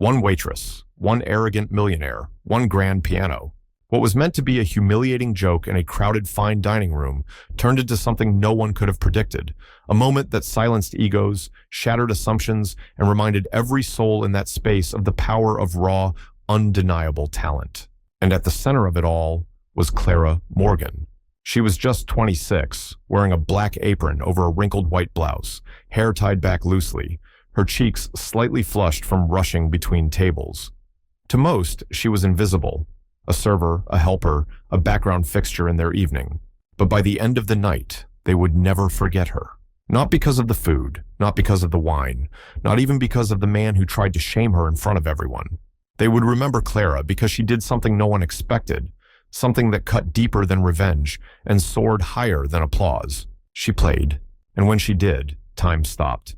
One waitress, one arrogant millionaire, one grand piano. What was meant to be a humiliating joke in a crowded fine dining room turned into something no one could have predicted, a moment that silenced egos, shattered assumptions, and reminded every soul in that space of the power of raw, undeniable talent. And at the center of it all was Clara Morgan. She was just 26, wearing a black apron over a wrinkled white blouse, hair tied back loosely, her cheeks slightly flushed from rushing between tables. To most, she was invisible, a server, a helper, a background fixture in their evening. But by the end of the night, they would never forget her. Not because of the food, not because of the wine, not even because of the man who tried to shame her in front of everyone. They would remember Clara because she did something no one expected, something that cut deeper than revenge and soared higher than applause. She played, and when she did, time stopped.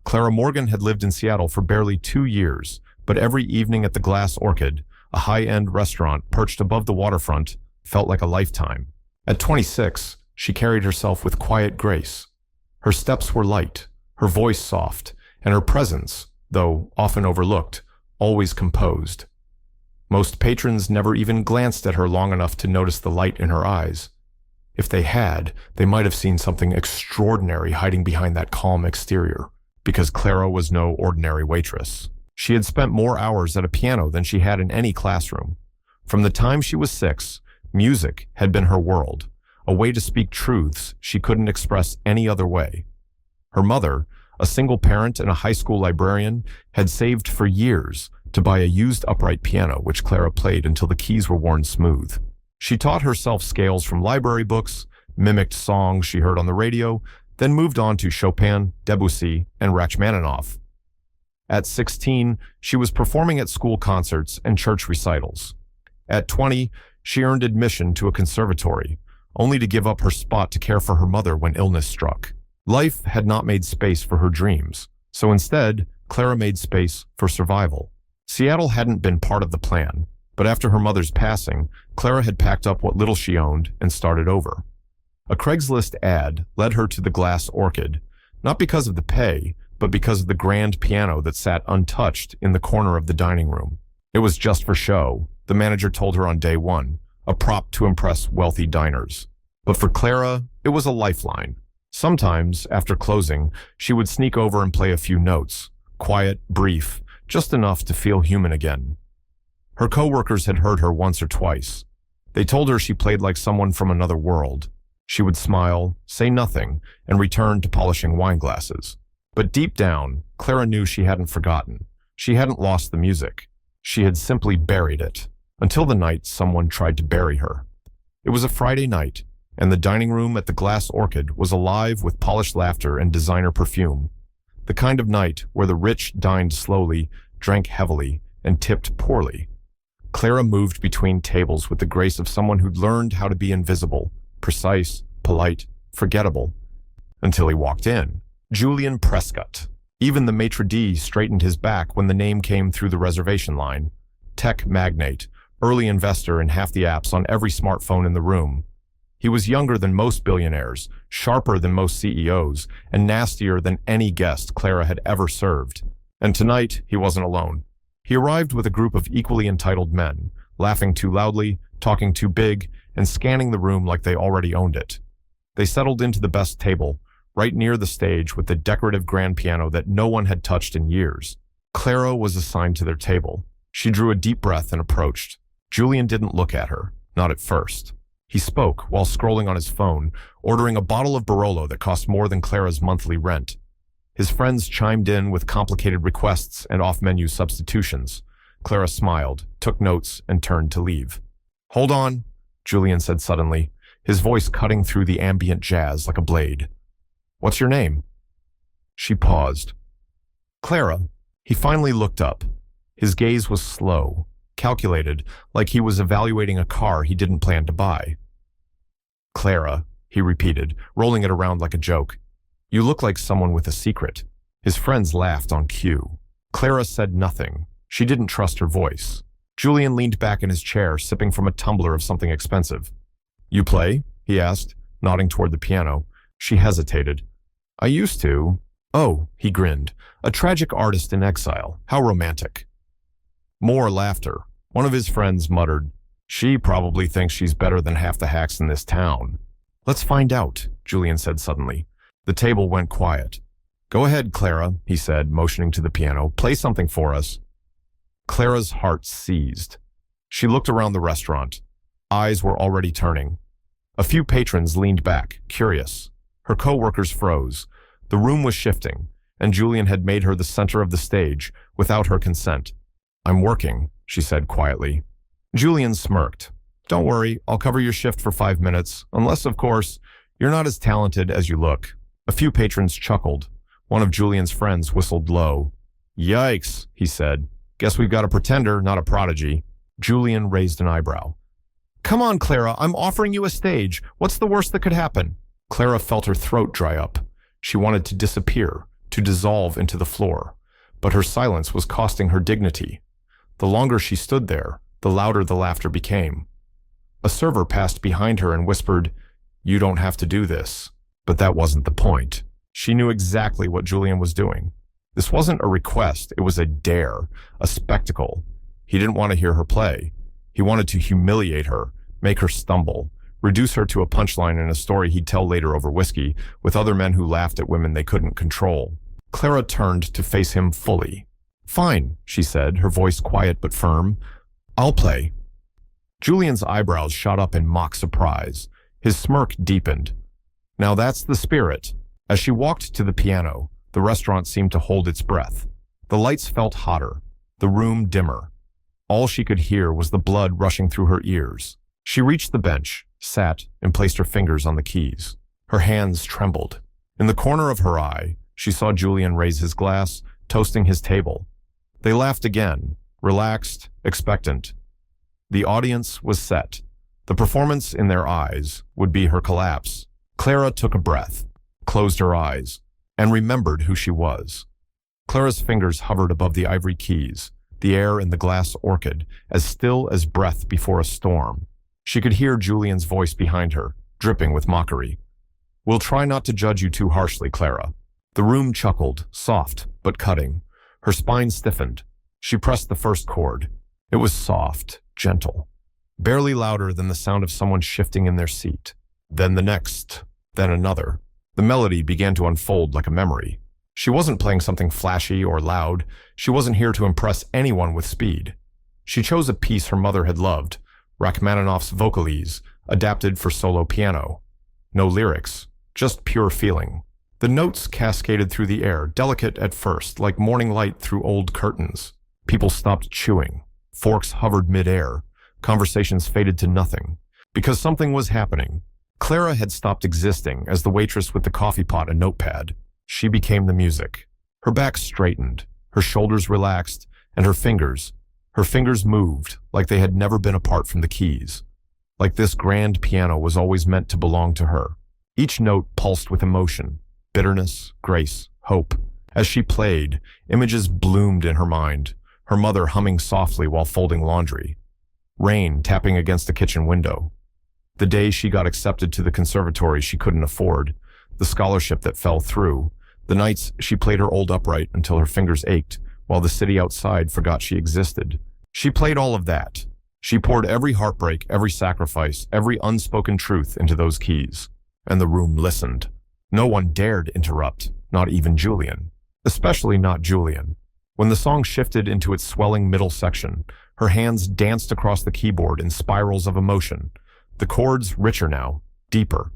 Clara Morgan had lived in Seattle for barely 2 years, but every evening at the Glass Orchid, a high-end restaurant perched above the waterfront, felt like a lifetime. At 26, she carried herself with quiet grace. Her steps were light, her voice soft, and her presence, though often overlooked, always composed. Most patrons never even glanced at her long enough to notice the light in her eyes. If they had, they might have seen something extraordinary hiding behind that calm exterior, because Clara was no ordinary waitress. She had spent more hours at a piano than she had in any classroom. From the time she was 6, music had been her world, a way to speak truths she couldn't express any other way. Her mother, a single parent and a high school librarian, had saved for years to buy a used upright piano which Clara played until the keys were worn smooth. She taught herself scales from library books, mimicked songs she heard on the radio, then moved on to Chopin, Debussy, and Rachmaninoff. At 16, she was performing at school concerts and church recitals. At 20, she earned admission to a conservatory, only to give up her spot to care for her mother when illness struck. Life had not made space for her dreams, so instead, Clara made space for survival. Seattle hadn't been part of the plan, but after her mother's passing, Clara had packed up what little she owned and started over. A Craigslist ad led her to the Glass Orchid, not because of the pay, but because of the grand piano that sat untouched in the corner of the dining room. It was just for show, the manager told her on day one, a prop to impress wealthy diners. But for Clara, it was a lifeline. Sometimes, after closing, she would sneak over and play a few notes, quiet, brief, just enough to feel human again. Her coworkers had heard her once or twice. They told her she played like someone from another world. She would smile, say nothing, and return to polishing wine glasses. But deep down, Clara knew she hadn't forgotten. She hadn't lost the music. She had simply buried it, until the night someone tried to bury her. It was a Friday night, and the dining room at the Glass Orchid was alive with polished laughter and designer perfume. The kind of night where the rich dined slowly, drank heavily, and tipped poorly. Clara moved between tables with the grace of someone who'd learned how to be invisible, precise, polite, forgettable, until he walked in. Julian Prescott. Even the maitre d' straightened his back when the name came through the reservation line. Tech magnate, early investor in half the apps on every smartphone in the room. He was younger than most billionaires, sharper than most CEOs, and nastier than any guest Clara had ever served. And tonight, he wasn't alone. He arrived with a group of equally entitled men, laughing too loudly, talking too big, and scanning the room like they already owned it. They settled into the best table, right near the stage with the decorative grand piano that no one had touched in years. Clara was assigned to their table. She drew a deep breath and approached. Julian didn't look at her, not at first. He spoke while scrolling on his phone, ordering a bottle of Barolo that cost more than Clara's monthly rent. His friends chimed in with complicated requests and off-menu substitutions. Clara smiled, took notes, and turned to leave. "Hold on," Julian said suddenly, his voice cutting through the ambient jazz like a blade. "What's your name?" She paused. "Clara." He finally looked up. His gaze was slow, calculated, like he was evaluating a car he didn't plan to buy. "Clara," he repeated, rolling it around like a joke. "You look like someone with a secret." His friends laughed on cue. Clara said nothing. She didn't trust her voice. Julian leaned back in his chair, sipping from a tumbler of something expensive. "You play?" he asked, nodding toward the piano. She hesitated. "I used to." "Oh," he grinned. "A tragic artist in exile. How romantic." More laughter. One of his friends muttered, "She probably thinks she's better than half the hacks in this town." "Let's find out," Julian said suddenly. The table went quiet. "Go ahead, Clara," he said, motioning to the piano. "Play something for us." Clara's heart seized. She looked around the restaurant. Eyes were already turning. A few patrons leaned back, curious. Her co-workers froze. The room was shifting, and Julian had made her the center of the stage without her consent. "I'm working," she said quietly. Julian smirked. "Don't worry, I'll cover your shift for 5 minutes, unless, of course, you're not as talented as you look." A few patrons chuckled. One of Julian's friends whistled low. "Yikes," he said. "Guess we've got a pretender, not a prodigy." Julian raised an eyebrow. "Come on, Clara, I'm offering you a stage. What's the worst that could happen?" Clara felt her throat dry up. She wanted to disappear, to dissolve into the floor. But her silence was costing her dignity. The longer she stood there, the louder the laughter became. A server passed behind her and whispered, "You don't have to do this." But that wasn't the point. She knew exactly what Julian was doing. This wasn't a request, it was a dare, a spectacle. He didn't want to hear her play. He wanted to humiliate her, make her stumble, reduce her to a punchline in a story he'd tell later over whiskey with other men who laughed at women they couldn't control. Clara turned to face him fully. "Fine," she said, her voice quiet but firm. "I'll play." Julian's eyebrows shot up in mock surprise. His smirk deepened. "Now that's the spirit." As she walked to the piano, the restaurant seemed to hold its breath. The lights felt hotter, the room dimmer. All she could hear was the blood rushing through her ears. She reached the bench, sat, and placed her fingers on the keys. Her hands trembled. In the corner of her eye, she saw Julian raise his glass, toasting his table. They laughed again, relaxed, expectant. The audience was set. The performance in their eyes would be her collapse. Clara took a breath, closed her eyes, and remembered who she was. Clara's fingers hovered above the ivory keys, the air in the glass orchid, as still as breath before a storm. She could hear Julian's voice behind her, dripping with mockery. "We'll try not to judge you too harshly, Clara." The room chuckled, soft but cutting. Her spine stiffened. She pressed the first chord. It was soft, gentle, barely louder than the sound of someone shifting in their seat. Then the next, then another. The melody began to unfold like a memory. She wasn't playing something flashy or loud. She wasn't here to impress anyone with speed. She chose a piece her mother had loved, Rachmaninoff's Vocalise, adapted for solo piano. No lyrics, just pure feeling. The notes cascaded through the air, delicate at first, like morning light through old curtains. People stopped chewing. Forks hovered mid-air. Conversations faded to nothing. Because something was happening. Clara had stopped existing as the waitress with the coffee pot and notepad. She became the music. Her back straightened, her shoulders relaxed, and her fingers moved like they had never been apart from the keys. Like this grand piano was always meant to belong to her. Each note pulsed with emotion, bitterness, grace, hope. As she played, images bloomed in her mind, her mother humming softly while folding laundry. Rain tapping against the kitchen window. The day she got accepted to the conservatory she couldn't afford, the scholarship that fell through, the nights she played her old upright until her fingers ached, while the city outside forgot she existed. She played all of that. She poured every heartbreak, every sacrifice, every unspoken truth into those keys. And the room listened. No one dared interrupt, not even Julian. Especially not Julian. When the song shifted into its swelling middle section, her hands danced across the keyboard in spirals of emotion. The chords richer now, deeper.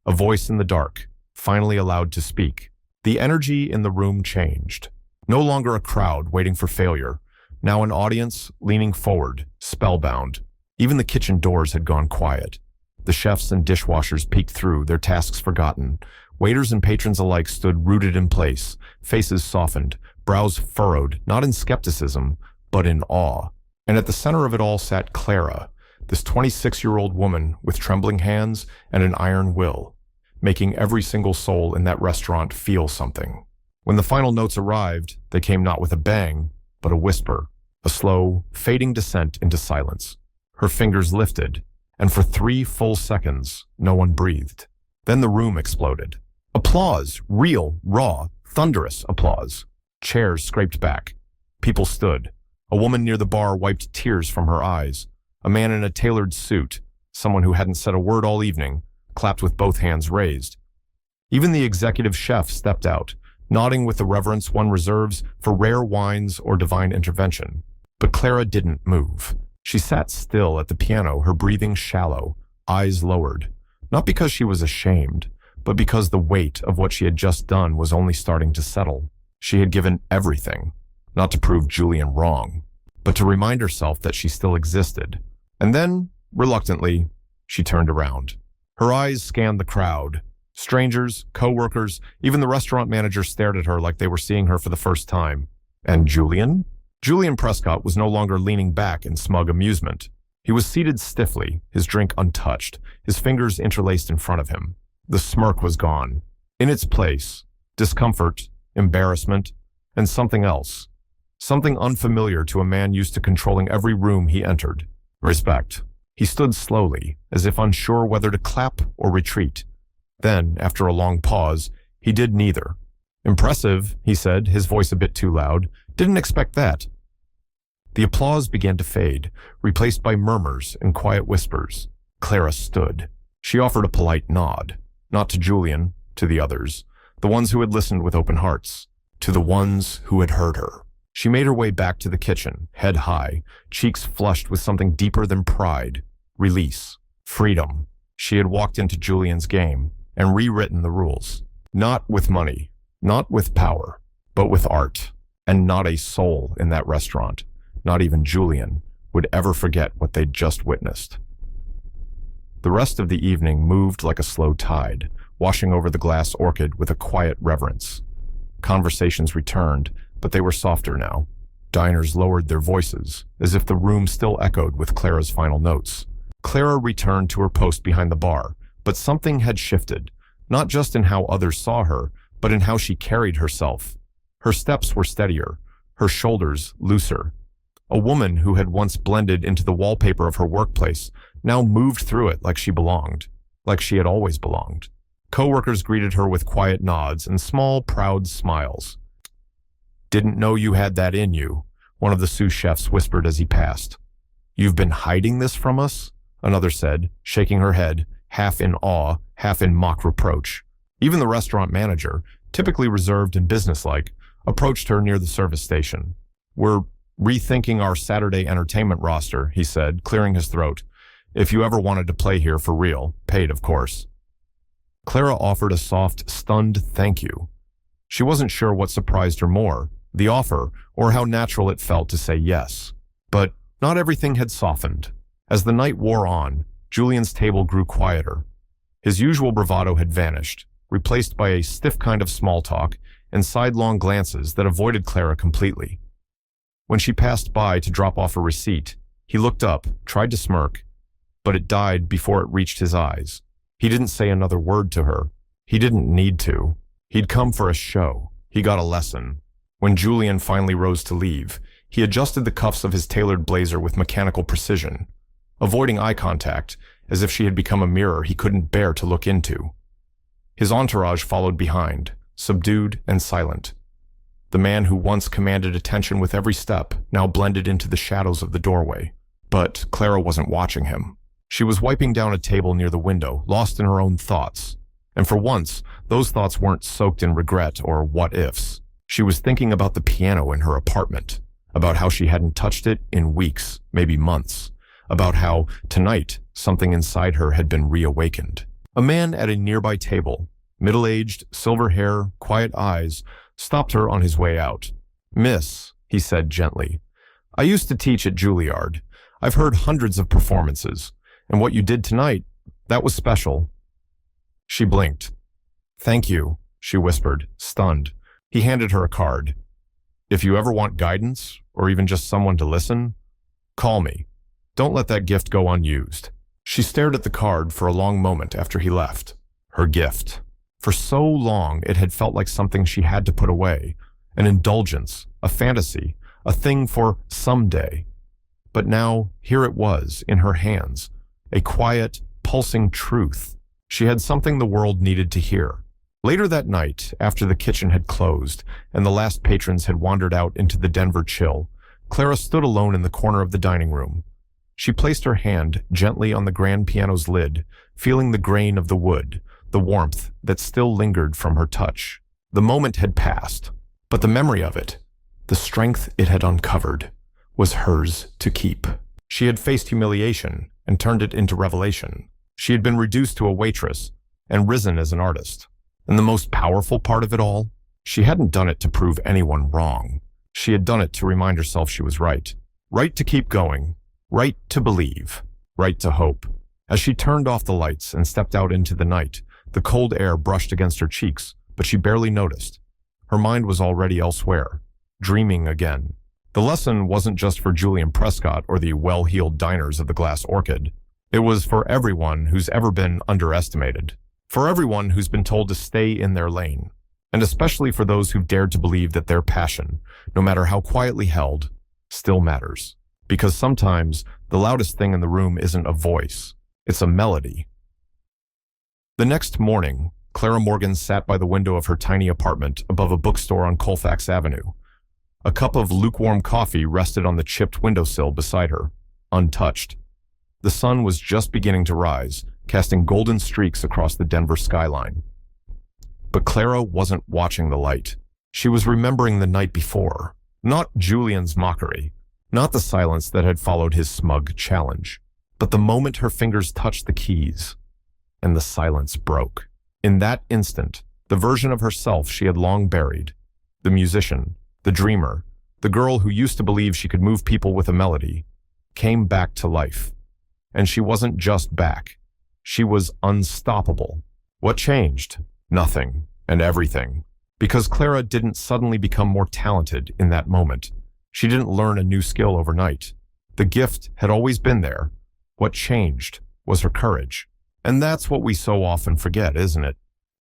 A voice in the dark, finally allowed to speak. The energy in the room changed. No longer a crowd waiting for failure. Now an audience leaning forward, spellbound. Even the kitchen doors had gone quiet. The chefs and dishwashers peeked through, their tasks forgotten. Waiters and patrons alike stood rooted in place, faces softened, brows furrowed, not in skepticism, but in awe. And at the center of it all sat Clara, this 26-year-old woman with trembling hands and an iron will, making every single soul in that restaurant feel something. When the final notes arrived, they came not with a bang, but a whisper, a slow, fading descent into silence. Her fingers lifted, and for 3 full seconds, no one breathed. Then the room exploded. Applause, real, raw, thunderous applause. Chairs scraped back. People stood. A woman near the bar wiped tears from her eyes. A man in a tailored suit, someone who hadn't said a word all evening, clapped with both hands raised. Even the executive chef stepped out, nodding with the reverence one reserves for rare wines or divine intervention. But Clara didn't move. She sat still at the piano, her breathing shallow, eyes lowered. Not because she was ashamed, but because the weight of what she had just done was only starting to settle. She had given everything, not to prove Julian wrong, but to remind herself that she still existed. And then, reluctantly, she turned around. Her eyes scanned the crowd. Strangers, co-workers, even the restaurant manager stared at her like they were seeing her for the first time. And Julian? Julian Prescott was no longer leaning back in smug amusement. He was seated stiffly, his drink untouched, his fingers interlaced in front of him. The smirk was gone. In its place, discomfort, embarrassment, and something else. Something unfamiliar to a man used to controlling every room he entered. Respect. He stood slowly, as if unsure whether to clap or retreat. Then, after a long pause, he did neither. Impressive, he said, his voice a bit too loud. Didn't expect that. The applause began to fade, replaced by murmurs and quiet whispers. Clara stood. She offered a polite nod, not to Julian, to the others, the ones who had listened with open hearts, to the ones who had heard her. She made her way back to the kitchen, head high, cheeks flushed with something deeper than pride, release, freedom. She had walked into Julian's game and rewritten the rules. Not with money, not with power, but with art. And not a soul in that restaurant, not even Julian, would ever forget what they'd just witnessed. The rest of the evening moved like a slow tide, washing over the glass orchid with a quiet reverence. Conversations returned, but they were softer now. Diners lowered their voices, as if the room still echoed with Clara's final notes. Clara returned to her post behind the bar, but something had shifted, not just in how others saw her, but in how she carried herself. Her steps were steadier, her shoulders looser. A woman who had once blended into the wallpaper of her workplace now moved through it like she belonged, like she had always belonged. Coworkers greeted her with quiet nods and small, proud smiles. "Didn't know you had that in you," one of the sous chefs whispered as he passed. "You've been hiding this from us?" another said, shaking her head, half in awe, half in mock reproach. Even the restaurant manager, typically reserved and businesslike, approached her near the service station. "We're rethinking our Saturday entertainment roster," he said, clearing his throat. "If you ever wanted to play here for real, paid of course." Clara offered a soft, stunned thank you. She wasn't sure what surprised her more, the offer or how natural it felt to say yes. But not everything had softened. As the night wore on, Julian's table grew quieter. His usual bravado had vanished, replaced by a stiff kind of small talk and sidelong glances that avoided Clara completely. When she passed by to drop off a receipt, he looked up, tried to smirk, but it died before it reached his eyes. He didn't say another word to her. He didn't need to. He'd come for a show. He got a lesson. When Julian finally rose to leave, he adjusted the cuffs of his tailored blazer with mechanical precision, avoiding eye contact, as if she had become a mirror he couldn't bear to look into. His entourage followed behind, subdued and silent. The man who once commanded attention with every step now blended into the shadows of the doorway. But Clara wasn't watching him. She was wiping down a table near the window, lost in her own thoughts. And for once, those thoughts weren't soaked in regret or what-ifs. She was thinking about the piano in her apartment, about how she hadn't touched it in weeks, maybe months, about how, tonight, something inside her had been reawakened. A man at a nearby table, middle-aged, silver hair, quiet eyes, stopped her on his way out. "Miss," he said gently, "I used to teach at Juilliard. I've heard hundreds of performances, and what you did tonight, that was special." She blinked. "Thank you," she whispered, stunned. He handed her a card. "If you ever want guidance, or even just someone to listen, call me. Don't let that gift go unused." She stared at the card for a long moment after he left. Her gift. For so long, it had felt like something she had to put away, an indulgence, a fantasy, a thing for someday. But now, here it was, in her hands, a quiet, pulsing truth. She had something the world needed to hear. Later that night, after the kitchen had closed and the last patrons had wandered out into the Denver chill, Clara stood alone in the corner of the dining room. She placed her hand gently on the grand piano's lid, feeling the grain of the wood, the warmth that still lingered from her touch. The moment had passed, but the memory of it, the strength it had uncovered, was hers to keep. She had faced humiliation and turned it into revelation. She had been reduced to a waitress and risen as an artist. And the most powerful part of it all, she hadn't done it to prove anyone wrong. She had done it to remind herself she was right. Right to keep going, right to believe, right to hope. As she turned off the lights and stepped out into the night, the cold air brushed against her cheeks, but she barely noticed. Her mind was already elsewhere, dreaming again. The lesson wasn't just for Julian Prescott or the well-heeled diners of the Glass Orchid. It was for everyone who's ever been underestimated, for everyone who's been told to stay in their lane, and especially for those who've dared to believe that their passion, no matter how quietly held, still matters. Because sometimes the loudest thing in the room isn't a voice, it's a melody. The next morning, Clara Morgan sat by the window of her tiny apartment above a bookstore on Colfax Avenue. A cup of lukewarm coffee rested on the chipped windowsill beside her, untouched. The sun was just beginning to rise, casting golden streaks across the Denver skyline. But Clara wasn't watching the light. She was remembering the night before, not Julian's mockery, not the silence that had followed his smug challenge, but the moment her fingers touched the keys, and the silence broke. In that instant, the version of herself she had long buried, the musician, the dreamer, the girl who used to believe she could move people with a melody, came back to life. And she wasn't just back. She was unstoppable. What changed? Nothing and everything. Because Clara didn't suddenly become more talented in that moment. She didn't learn a new skill overnight. The gift had always been there. What changed was her courage. And that's what we so often forget, isn't it?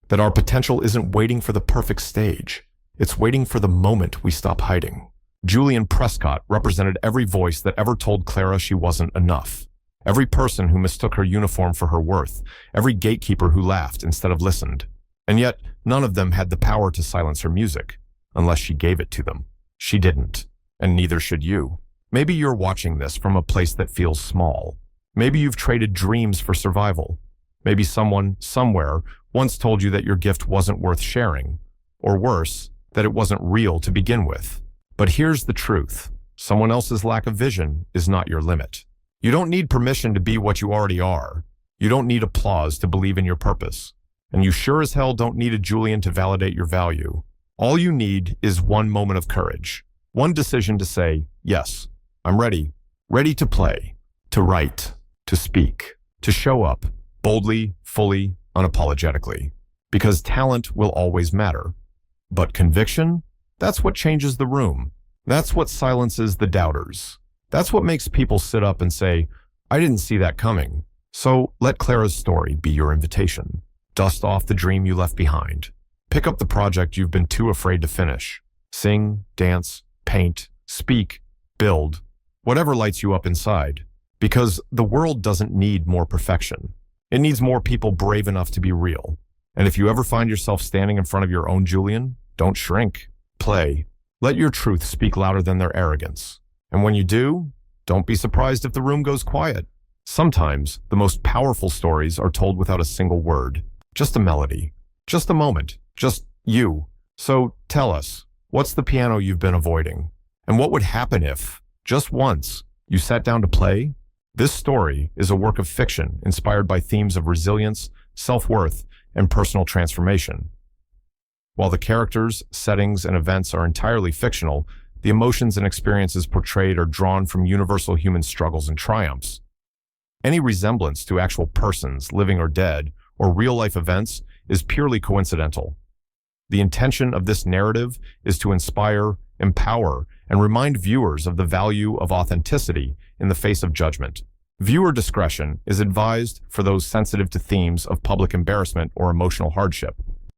That our potential isn't waiting for the perfect stage. It's waiting for the moment we stop hiding. Julian Prescott represented every voice that ever told Clara she wasn't enough. Every person who mistook her uniform for her worth. Every gatekeeper who laughed instead of listened. And yet, none of them had the power to silence her music, unless she gave it to them. She didn't, and neither should you. Maybe you're watching this from a place that feels small. Maybe you've traded dreams for survival. Maybe someone, somewhere, once told you that your gift wasn't worth sharing, or worse, that it wasn't real to begin with. But here's the truth. Someone else's lack of vision is not your limit. You don't need permission to be what you already are. You don't need applause to believe in your purpose. And you sure as hell don't need a Julian to validate your value. All you need is one moment of courage. One decision to say, yes, I'm ready. Ready to play, to write, to speak, to show up, boldly, fully, unapologetically. Because talent will always matter. But conviction? That's what changes the room. That's what silences the doubters. That's what makes people sit up and say, I didn't see that coming. So let Clara's story be your invitation. Dust off the dream you left behind. Pick up the project you've been too afraid to finish. Sing, dance, paint, speak, build, whatever lights you up inside. Because the world doesn't need more perfection. It needs more people brave enough to be real. And if you ever find yourself standing in front of your own Julian, don't shrink. Play. Let your truth speak louder than their arrogance. And when you do, don't be surprised if the room goes quiet. Sometimes, the most powerful stories are told without a single word. Just a melody. Just a moment. Just you. So tell us, what's the piano you've been avoiding? And what would happen if, just once, you sat down to play? This story is a work of fiction inspired by themes of resilience, self-worth, and personal transformation. While the characters, settings, and events are entirely fictional, the emotions and experiences portrayed are drawn from universal human struggles and triumphs. Any resemblance to actual persons, living or dead, or real-life events is purely coincidental. The intention of this narrative is to inspire, empower, and remind viewers of the value of authenticity in the face of judgment. Viewer discretion is advised for those sensitive to themes of public embarrassment or emotional hardship.